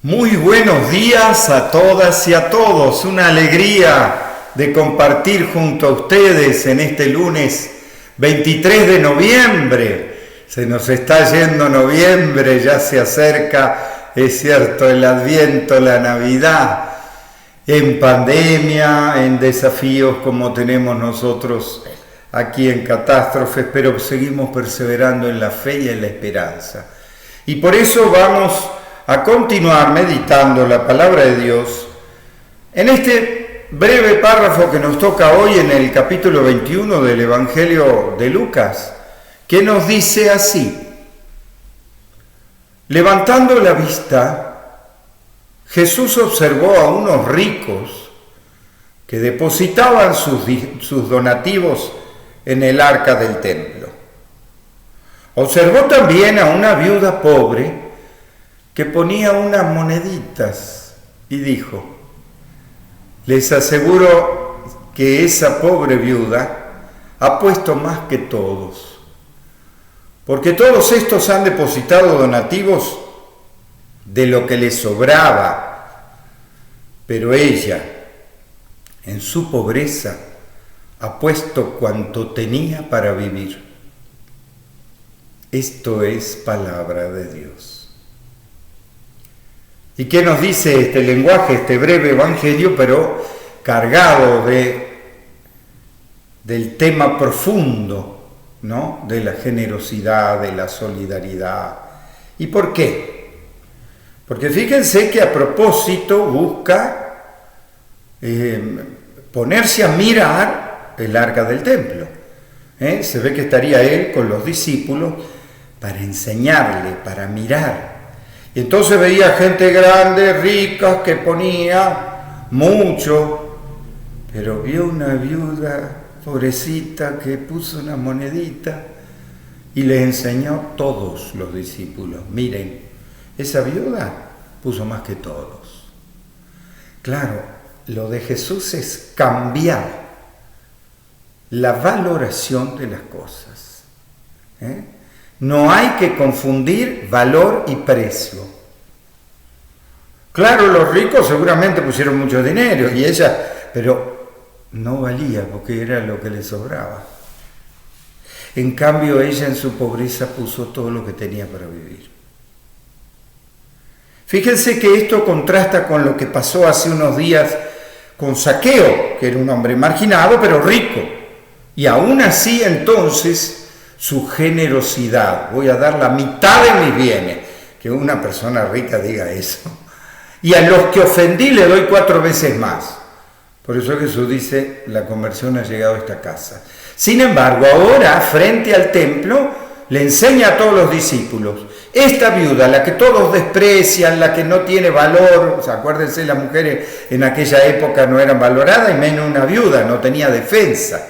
Muy buenos días a todas y a todos. Una alegría de compartir junto a ustedes en este lunes 23 de noviembre. Se nos está yendo noviembre, ya se acerca, es cierto, el Adviento, la Navidad, en pandemia, en desafíos como tenemos nosotros aquí en Catástrofes, pero seguimos perseverando en la fe y en la esperanza. Y por eso vamos a continuar meditando la palabra de Dios en este breve párrafo que nos toca hoy en el capítulo 21 del Evangelio de Lucas, que nos dice así: levantando la vista, Jesús observó a unos ricos que depositaban sus donativos en el arca del templo. Observó también a una viuda pobre que ponía unas moneditas y dijo: les aseguro que esa pobre viuda ha puesto más que todos, porque todos estos han depositado donativos de lo que les sobraba, pero ella, en su pobreza, ha puesto cuanto tenía para vivir. Esto es palabra de Dios. ¿Y qué nos dice este lenguaje, este breve evangelio, pero cargado del tema profundo, ¿no?, de la generosidad, de la solidaridad? ¿Y por qué? Porque fíjense que a propósito busca ponerse a mirar el arca del templo. Se ve que estaría él con los discípulos para enseñarle, para mirar. Y entonces veía gente grande, rica, que ponía mucho, pero vio una viuda pobrecita que puso una monedita y le enseñó a todos los discípulos: miren, esa viuda puso más que todos. Claro, lo de Jesús es cambiar la valoración de las cosas. No hay que confundir valor y precio. Claro, los ricos seguramente pusieron mucho dinero y ella, pero no valía porque era lo que le sobraba. En cambio, ella en su pobreza puso todo lo que tenía para vivir. Fíjense que esto contrasta con lo que pasó hace unos días con Zaqueo, que era un hombre marginado pero rico, y aún así entonces su generosidad: voy a dar la mitad de mis bienes. Que una persona rica diga eso. Y a los que ofendí le doy 4 veces más. Por eso Jesús dice: la conversión ha llegado a esta casa. Sin embargo, ahora, frente al templo, le enseña a todos los discípulos: esta viuda, la que todos desprecian, la que no tiene valor, o sea, acuérdense, las mujeres en aquella época no eran valoradas, y menos una viuda, no tenía defensa.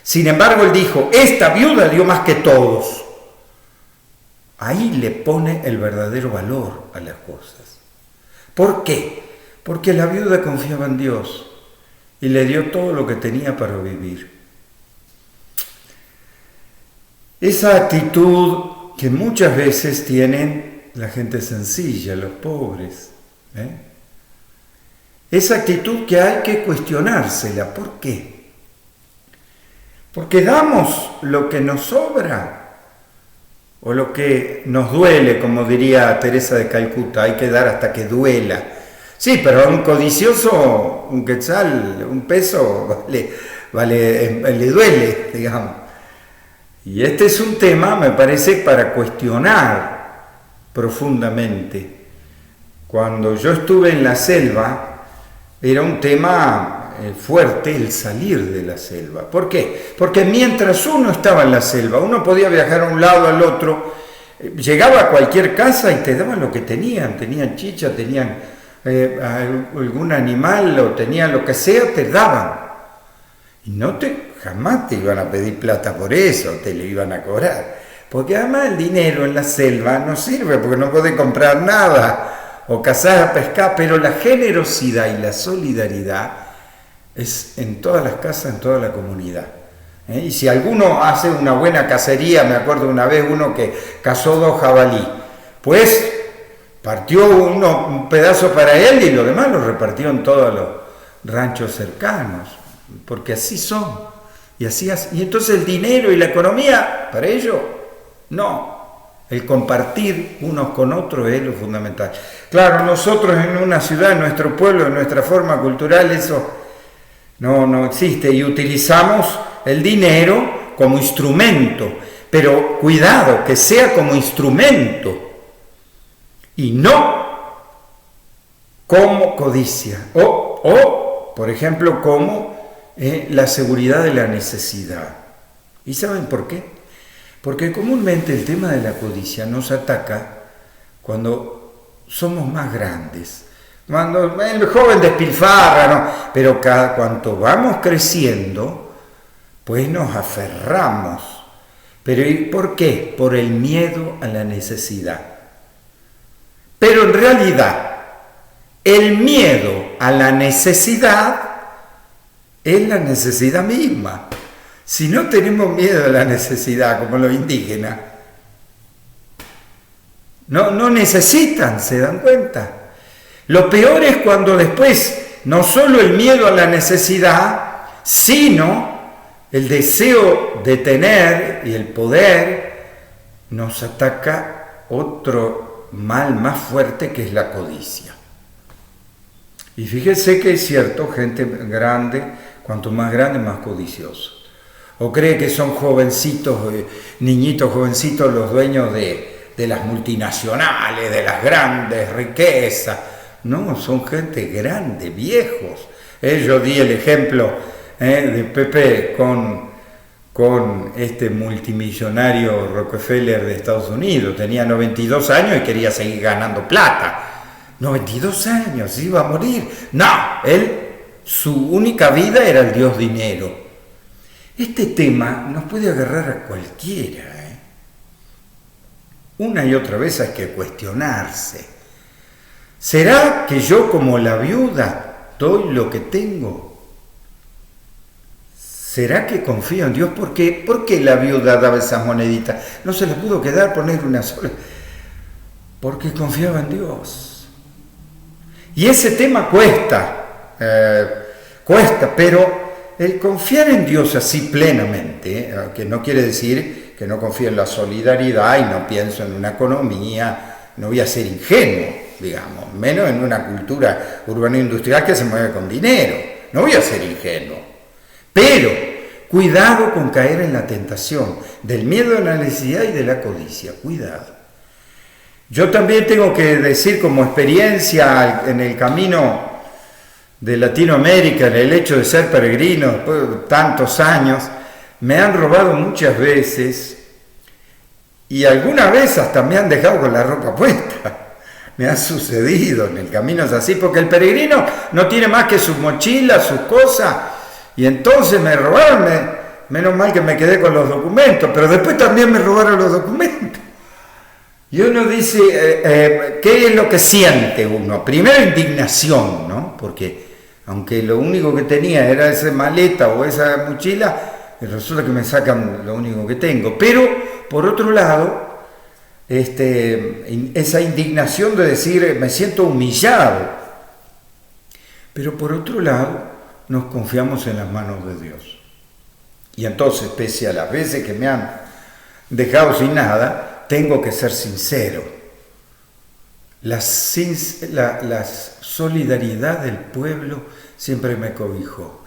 Sin embargo, él dijo: esta viuda dio más que todos. Ahí le pone el verdadero valor a las cosas. ¿Por qué? Porque la viuda confiaba en Dios y le dio todo lo que tenía para vivir. Esa actitud que muchas veces tienen la gente sencilla, los pobres, esa actitud que hay que cuestionársela. ¿Por qué? Porque damos lo que nos sobra o lo que nos duele, como diría Teresa de Calcuta: hay que dar hasta que duela. Sí, pero a un codicioso, un quetzal, un peso, le duele, digamos. Y este es un tema, me parece, para cuestionar profundamente. Cuando yo estuve en la selva, era un tema fuerte el salir de la selva. ¿Por qué? Porque mientras uno estaba en la selva, uno podía viajar a un lado, al otro, llegaba a cualquier casa y te daban lo que tenían chicha, tenían algún animal, o tenían lo que sea, te daban. Y jamás te iban a pedir plata por eso, te lo iban a cobrar. Porque además el dinero en la selva no sirve, porque no podés comprar nada o cazar a pescar, pero la generosidad y la solidaridad es en todas las casas, en toda la comunidad. Y si alguno hace una buena cacería, me acuerdo una vez uno que cazó 2 jabalí, pues partió un pedazo para él y lo demás lo repartió en todos los ranchos cercanos, porque así son. Y entonces el dinero y la economía, para ellos, no. El compartir unos con otros es lo fundamental. Claro, nosotros en una ciudad, en nuestro pueblo, en nuestra forma cultural, eso no existe. Y utilizamos el dinero como instrumento. Pero cuidado, que sea como instrumento y no como codicia. O por ejemplo, como la seguridad de la necesidad. ¿Y saben por qué? Porque comúnmente el tema de la codicia nos ataca cuando somos más grandes. Cuando el joven despilfarra, ¿no? Pero cuanto vamos creciendo, pues nos aferramos. ¿Pero y por qué? Por el miedo a la necesidad. Pero en realidad, el miedo a la necesidad es la necesidad misma. Si no tenemos miedo a la necesidad, como los indígenas, no necesitan, ¿se dan cuenta? Lo peor es cuando después, no solo el miedo a la necesidad, sino el deseo de tener y el poder, nos ataca otro mal más fuerte que es la codicia. Y fíjese que es cierto, gente grande, cuanto más grande, más codicioso. O cree que son jovencitos, niñitos jovencitos los dueños de las multinacionales, de las grandes riquezas. No, son gente grande, viejos. Yo di el ejemplo de Pepe con este multimillonario Rockefeller de Estados Unidos. Tenía 92 años y quería seguir ganando plata. 92 años, iba a morir. No, su única vida era el Dios dinero. Este tema nos puede agarrar a cualquiera. Una y otra vez hay que cuestionarse. ¿Será que yo, como la viuda, doy lo que tengo? ¿Será que confío en Dios? ¿Por qué la viuda daba esas moneditas? No se le pudo quedar poner una sola. Porque confiaba en Dios. Y ese tema cuesta, pero el confiar en Dios así plenamente, que no quiere decir que no confío en la solidaridad y no pienso en una economía, no voy a ser ingenuo, digamos, menos en una cultura urbano-industrial que se mueve con dinero, no voy a ser ingenuo. Pero cuidado con caer en la tentación del miedo a la necesidad y de la codicia, cuidado. Yo también tengo que decir como experiencia en el camino de Latinoamérica, en el hecho de ser peregrino después de tantos años, me han robado muchas veces y alguna vez hasta me han dejado con la ropa puesta. Me ha sucedido en el camino, es así, porque el peregrino no tiene más que sus mochilas, sus cosas, y entonces me robaron, menos mal que me quedé con los documentos, pero después también me robaron los documentos. Y uno dice, ¿qué es lo que siente uno? Primero indignación, ¿no? Porque aunque lo único que tenía era esa maleta o esa mochila, resulta que me sacan lo único que tengo. Pero, por otro lado, esa indignación de decir, me siento humillado. Pero por otro lado, nos confiamos en las manos de Dios. Y entonces, pese a las veces que me han dejado sin nada, tengo que ser sincero. La solidaridad del pueblo siempre me cobijó.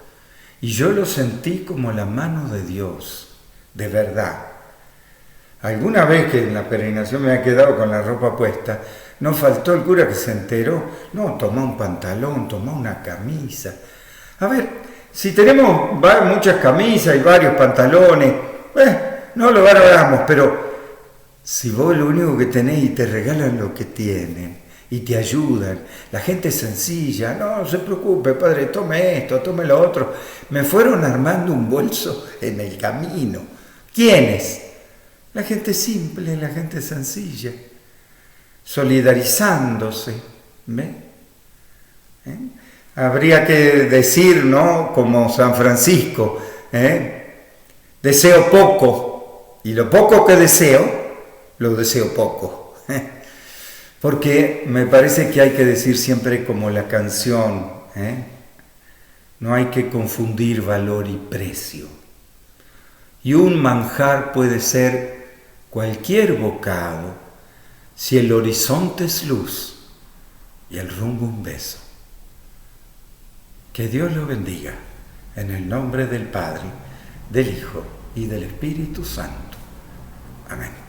Y yo lo sentí como la mano de Dios, de verdad. Alguna vez que en la peregrinación me había quedado con la ropa puesta, no faltó el cura que se enteró. No, tomá un pantalón, tomá una camisa. A ver, si tenemos muchas camisas y varios pantalones, no lo valoramos, pero si vos lo único que tenés y te regalan lo que tienen y te ayudan, la gente es sencilla, no se preocupe, padre, tome esto, tome lo otro. Me fueron armando un bolso en el camino. ¿Quiénes? La gente simple, la gente sencilla, solidarizándose. ¿Ve? Habría que decir, ¿no? Como San Francisco, deseo poco, y lo poco que deseo, lo deseo poco. Porque me parece que hay que decir siempre como la canción, no hay que confundir valor y precio. Y un manjar puede ser cualquier bocado si el horizonte es luz y el rumbo un beso. Que Dios lo bendiga, en el nombre del Padre, del Hijo y del Espíritu Santo. Amén.